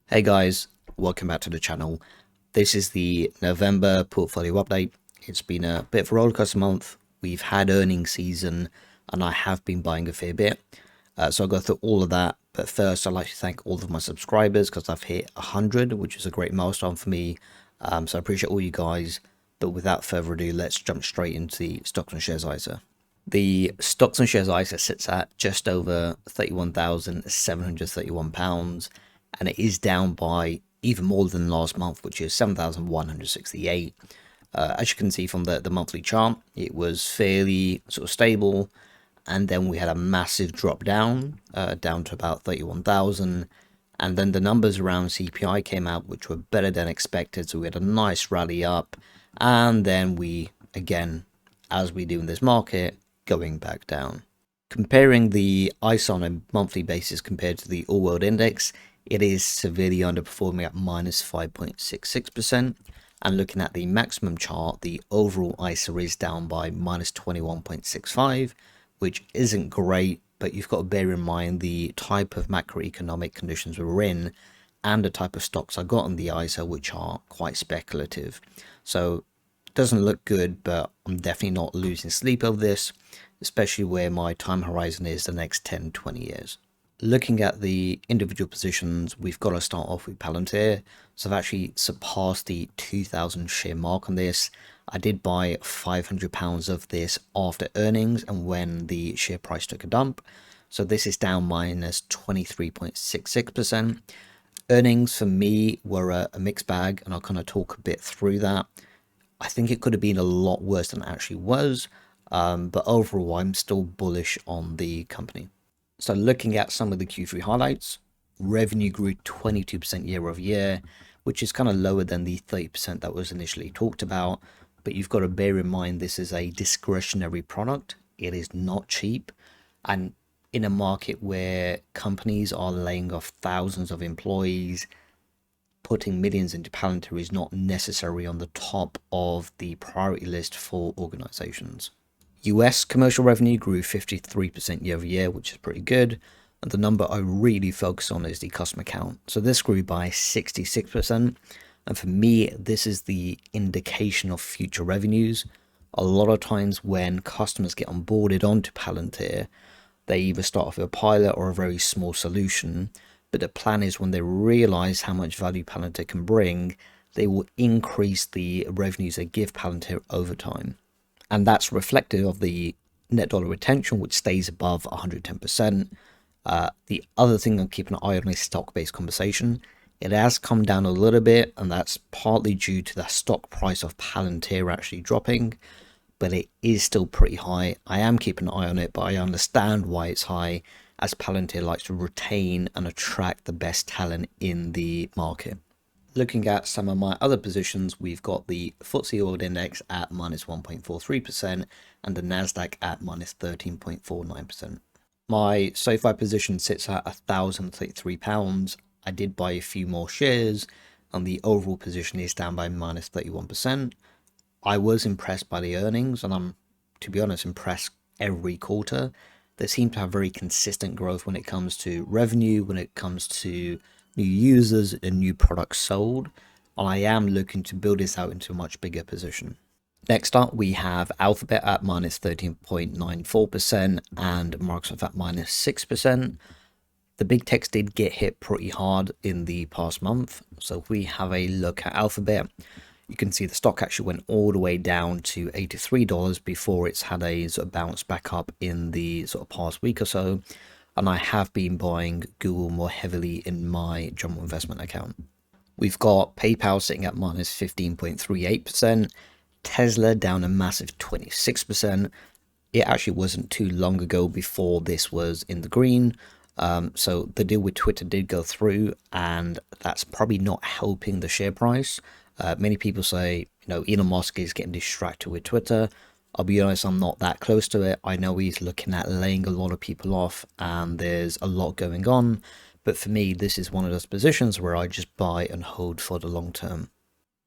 Hey guys, welcome back to the channel. This is the November portfolio update. It's been a bit of a rollercoaster month. We've had earnings season and I have been buying a fair bit. So I'll go through all of that. But first, I'd like to thank all of my subscribers because I've hit 100, which is a great milestone for me. So I appreciate all you guys. But without further ado, let's jump straight into the stocks and shares ISA. The stocks and shares ISA sits at just over £31,731, and it is down by even more than last month, which is 7,168. As you can see from the monthly chart, it was fairly sort of stable, and then we had a massive drop down, down to about 31,000. And then the numbers around CPI came out, which were better than expected. So we had a nice rally up, and then we, again, as we do in this market, going back down. Comparing the ISA on a monthly basis compared to the All World Index, it is severely underperforming at minus 5.66%. And looking at the maximum chart, the overall ISA is down by minus 21.65, which isn't great, but you've got to bear in mind the type of macroeconomic conditions we're in and the type of stocks I got on the ISA, which are quite speculative. So it doesn't look good, but I'm definitely not losing sleep over this, especially where my time horizon is the next 10-20 years. Looking at the individual positions, we've got to start off with Palantir. So I've actually surpassed the 2,000 share mark on this. I did buy £500 of this after earnings and when the share price took a dump. So this is down minus 23.66%. Earnings for me were a mixed bag, and I'll kind of talk a bit through that. I think it could have been a lot worse than it actually was, but overall I'm still bullish on the company. So looking at some of the Q3 highlights, revenue grew 22% year over year, which is kind of lower than the 30% that was initially talked about. But you've got to bear in mind this is a discretionary product. It is not cheap. And in a market where companies are laying off thousands of employees, putting millions into Palantir is not necessarily on the top of the priority list for organizations. US commercial revenue grew 53% year over year, which is pretty good. And the number I really focus on is the customer count. So this grew by 66%. And for me, this is the indication of future revenues. A lot of times when customers get onboarded onto Palantir, they either start off with a pilot or a very small solution. But the plan is when they realize how much value Palantir can bring, they will increase the revenues they give Palantir over time. And that's reflective of the net dollar retention, which stays above 110%. The other thing I'm keeping an eye on is stock-based compensation. It has come down a little bit, and that's partly due to the stock price of Palantir actually dropping, but it is still pretty high. I am keeping an eye on it, but I understand why it's high, as Palantir likes to retain and attract the best talent in the market. Looking at some of my other positions, we've got the FTSE World Index at minus 1.43% and the Nasdaq at minus 13.49%. My SoFi position sits at £1,033. I did buy a few more shares and the overall position is down by minus 31%. I was impressed by the earnings, and I'm, to be honest, impressed every quarter. They seem to have very consistent growth when it comes to revenue, when it comes to new users and new products sold, and I am looking to build this out into a much bigger position. Next up, we have Alphabet at minus 13.94% and Microsoft at minus 6%. The big techs did get hit pretty hard in the past month. So if we have a look at Alphabet, you can see the stock actually went all the way down to $83 before it's had a sort of bounce back up in the sort of past week or so. And I have been buying Google more heavily in my general investment account. We've got PayPal sitting at minus 15.38%, Tesla down a massive 26%. It actually wasn't too long ago before this was in the green. So the deal with Twitter did go through, and that's probably not helping the share price. Many people say, Elon Musk is getting distracted with Twitter. I'll be honest, I'm not that close to it. I know he's looking at laying a lot of people off and there's a lot going on. But for me, this is one of those positions where I just buy and hold for the long term.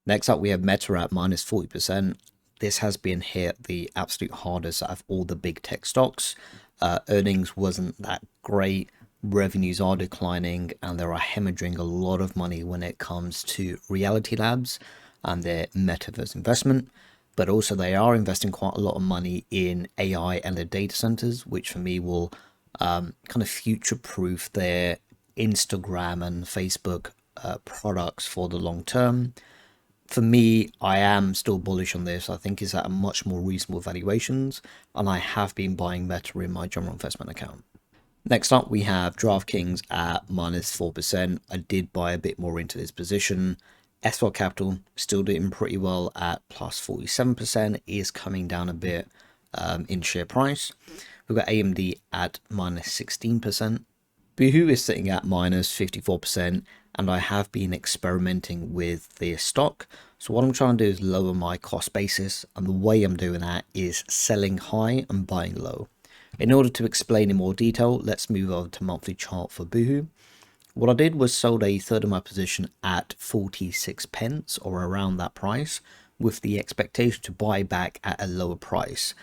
Next up, we have Meta at minus 40%. This has been hit the absolute hardest out of all the big tech stocks. Earnings wasn't that great. revenues are declining and they are hemorrhaging a lot of money when it comes to Reality Labs and their metaverse investment. But also they are investing quite a lot of money in AI and their data centers, which for me will kind of future-proof their Instagram and Facebook products for the long term. For me, I am still bullish on this. I think it's at a much more reasonable valuations, and I have been buying Meta in my general investment account. Next up, we have DraftKings at -4%. I did buy a bit more into this position. SL Capital still doing pretty well at +47%, is coming down a bit in share price. We've got AMD at -16%. Boohoo is sitting at -54%, and I have been experimenting with this stock. So what I'm trying to do is lower my cost basis, and the way I'm doing that is selling high and buying low. In order to explain in more detail, let's move over to monthly chart for Boohoo. What I did was sold a third of my position at 46 pence or around that price, with the expectation to buy back at a lower price.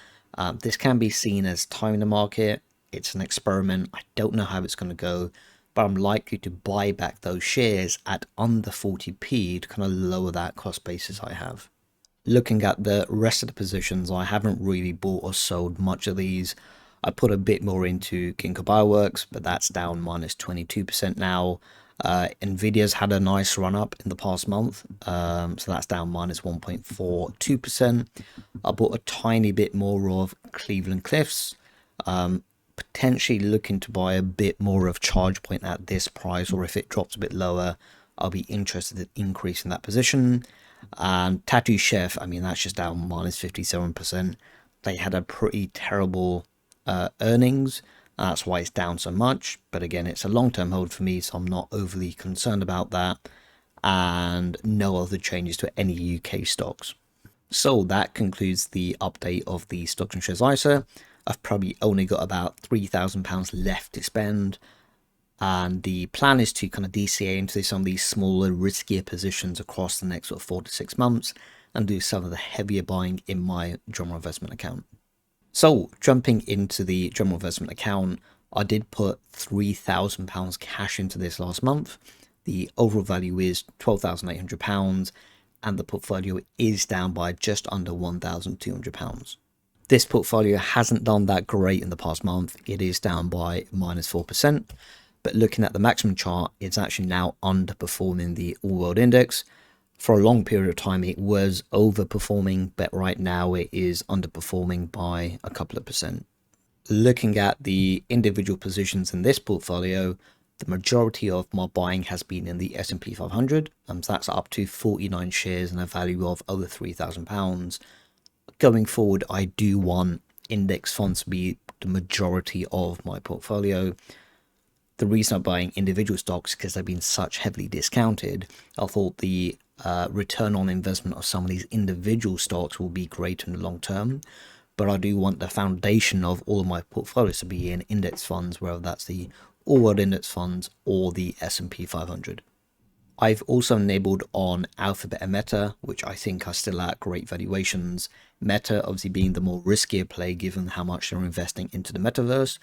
This can be seen as time in the market. It's an experiment. I don't know how it's going to go, but I'm likely to buy back those shares at under 40p to kind of lower that cost basis I have. Looking at the rest of the positions, I haven't really bought or sold much of these. I put a bit more into Ginkgo Bioworks, but that's down -22% now. Nvidia's had a nice run up in the past month, so that's down -1.42%. I bought a tiny bit more of Cleveland Cliffs, potentially looking to buy a bit more of ChargePoint at this price, or if it drops a bit lower, I'll be interested in increasing that position. And Tattoo Chef, I mean, that's just down -57%. They had a pretty terrible earnings. That's why it's down so much. But again, it's a long-term hold for me, so I'm not overly concerned about that. And no other changes to any UK stocks. So that concludes the update of the Stockland Shares ISA. I've probably only got about £3,000 left to spend. And the plan is to kind of DCA into some of these smaller, riskier positions across the next sort of 4 to 6 months and do some of the heavier buying in my general investment account. So jumping into the general investment account, I did put £3,000 cash into this last month. The overall value is £12,800 and the portfolio is down by just under £1,200. This portfolio hasn't done that great in the past month. It is down by -4%. But looking at the maximum chart, it's actually now underperforming the All World Index. For a long period of time, it was overperforming, but right now it is underperforming by a couple of percent. Looking at the individual positions in this portfolio, the majority of my buying has been in the S&P 500. So that's up to 49 shares and a value of over £3,000. Going forward, I do want index funds to be the majority of my portfolio. The reason I'm buying individual stocks is because they've been such heavily discounted. I thought the return on investment of some of these individual stocks will be greater in the long term, but I do want the foundation of all of my portfolios to be in index funds, whether that's the All World Index funds or the S&P 500. I've also enabled on Alphabet and Meta, which I think are still at great valuations. Meta obviously being the more riskier play given how much they're investing into the metaverse.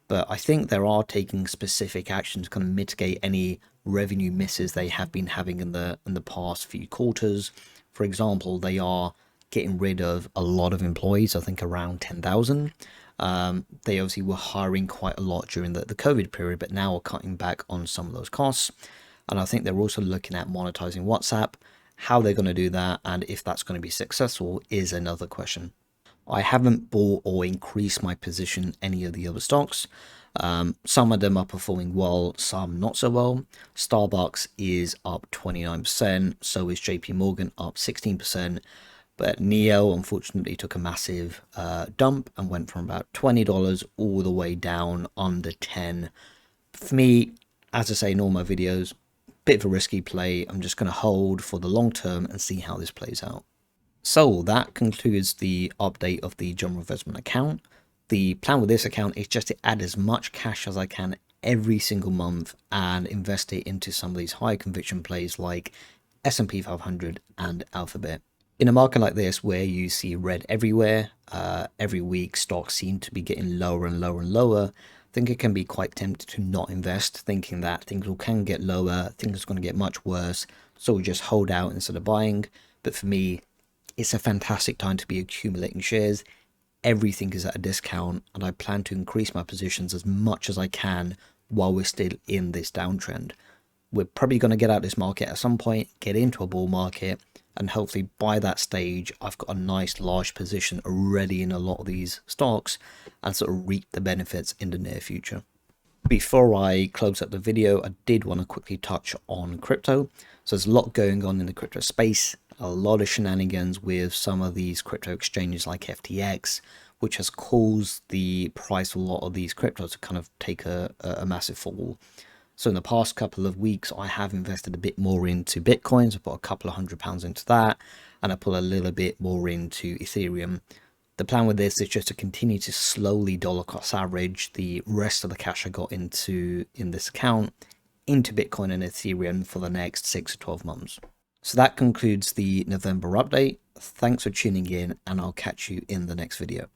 But I think they are taking specific action to kind of mitigate any revenue misses they have been having in the past few quarters. For example, they are getting rid of a lot of employees, I think around 10,000. They obviously were hiring quite a lot during the COVID period, but now are cutting back on some of those costs. And I think they're also looking at monetizing WhatsApp. How they're going to do that and if that's going to be successful is another question. I haven't bought or increased my position in any of the other stocks. Some of them are performing well, some not so well. Starbucks is up 29%, so is JP Morgan up 16%. But NEO unfortunately took a massive dump and went from about $20 all the way down under 10. For me, as I say in all my videos, bit of a risky play. I'm just going to hold for the long term and see how this plays out. So that concludes the update of the general investment account. The plan with this account is just to add as much cash as I can every single month and invest it into some of these high conviction plays like S&P 500 and Alphabet. In a market like this where you see red everywhere, every week stocks seem to be getting lower and lower and lower, I think it can be quite tempting to not invest, thinking that things can get lower, things are going to get much worse, so we just hold out instead of buying. But for me, it's a fantastic time to be accumulating shares. Everything is at a discount, and I plan to increase my positions as much as I can while we're still in this downtrend. We're probably going to get out of this market at some point, get into a bull market, and hopefully by that stage I've got a nice large position already in a lot of these stocks and sort of reap the benefits in the near future. Before I close up the video, I did want to quickly touch on crypto. So there's a lot going on in the crypto space, a lot of shenanigans with some of these crypto exchanges like FTX, which has caused the price of a lot of these cryptos to kind of take a massive fall. So in the past couple of weeks, I have invested a bit more into Bitcoins. I put a couple of £100 into that, and I put a little bit more into Ethereum. The plan with this is just to continue to slowly dollar cost average the rest of the cash I got in this account into Bitcoin and Ethereum for the next 6 to 12 months. So that concludes the November update. Thanks for tuning in, and I'll catch you in the next video.